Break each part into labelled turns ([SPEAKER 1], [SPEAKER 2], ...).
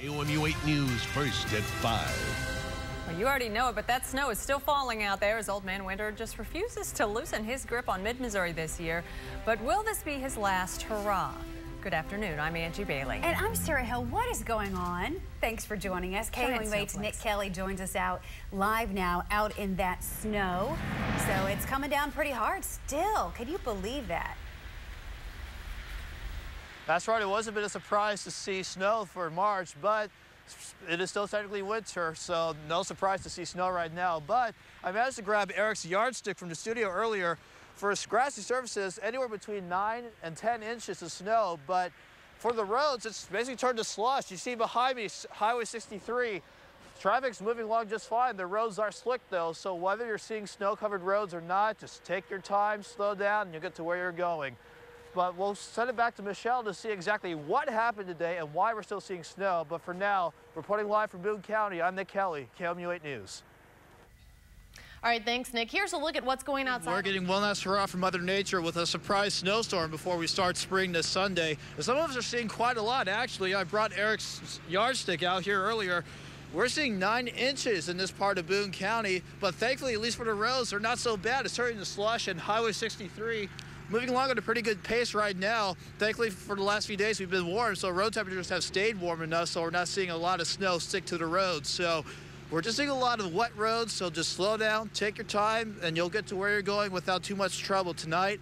[SPEAKER 1] KOMU 8 News first at 5.
[SPEAKER 2] Well, you already know it, but that snow is still falling out there as Old Man Winter just refuses to loosen his grip on mid-Missouri this year. But will this be his last hurrah? Good afternoon. I'm Angie Bailey.
[SPEAKER 3] And I'm Sarah Hill. What is going on? Thanks for joining us. KOMU 8's Nick Kelly joins us out live now out in that snow. So it's coming down pretty hard still. Can you believe that?
[SPEAKER 4] That's right. It was a bit of a surprise to see snow for March, but it is still technically winter, so no surprise to see snow right now. But I managed to grab Eric's yardstick from the studio earlier. For grassy surfaces, anywhere between 9 and 10 inches of snow, but for the roads, it's basically turned to slush. You see behind me, Highway 63, traffic's moving along just fine. The roads are slick though, so whether you're seeing snow-covered roads or not, just take your time, slow down, and you'll get to where you're going. But we'll send it back to Michelle to see exactly what happened today and why we're still seeing snow. But for now, reporting live from Boone County, I'm Nick Kelly, KOMU 8 News.
[SPEAKER 5] All right, thanks, Nick. Here's a look at what's going outside.
[SPEAKER 4] We're getting one last hurrah from Mother Nature with a surprise snowstorm before we start spring this Sunday. Some of us are seeing quite a lot, actually. I brought Eric's yardstick out here earlier. We're seeing 9 inches in this part of Boone County, but thankfully, at least for the roads, they're not so bad. It's turning to slush, and Highway 63 moving along at a pretty good pace right now. Thankfully, for the last few days, we've been warm, so road temperatures have stayed warm enough, so we're not seeing a lot of snow stick to the roads. So we're just seeing a lot of wet roads, so just slow down, take your time, and you'll get to where you're going without too much trouble tonight.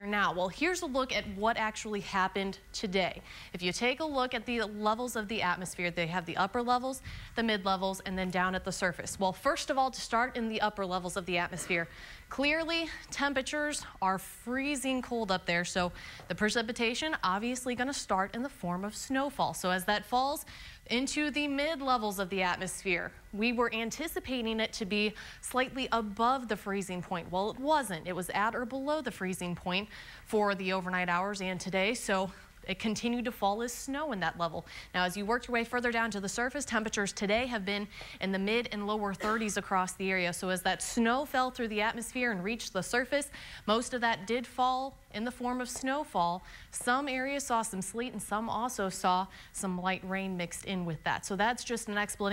[SPEAKER 5] Now, well, here's a look at what actually happened today. If you take a look at the levels of the atmosphere, they have the upper levels, the mid levels, and then down at the surface. Well, first of all, to start in the upper levels of the atmosphere, clearly temperatures are freezing cold up there, so the precipitation obviously going to start in the form of snowfall. So as that falls into the mid levels of the atmosphere, we were anticipating it to be slightly above the freezing point. Well, it wasn't. It was at or below the freezing point for the overnight hours and today, so it continued to fall as snow in that level. Now, as you work your way further down to the surface, temperatures today have been in the mid and lower 30s across the area. So as that snow fell through the atmosphere and reached the surface, most of that did fall in the form of snowfall. Some areas saw some sleet and some also saw some light rain mixed in with that. So that's just an explanation.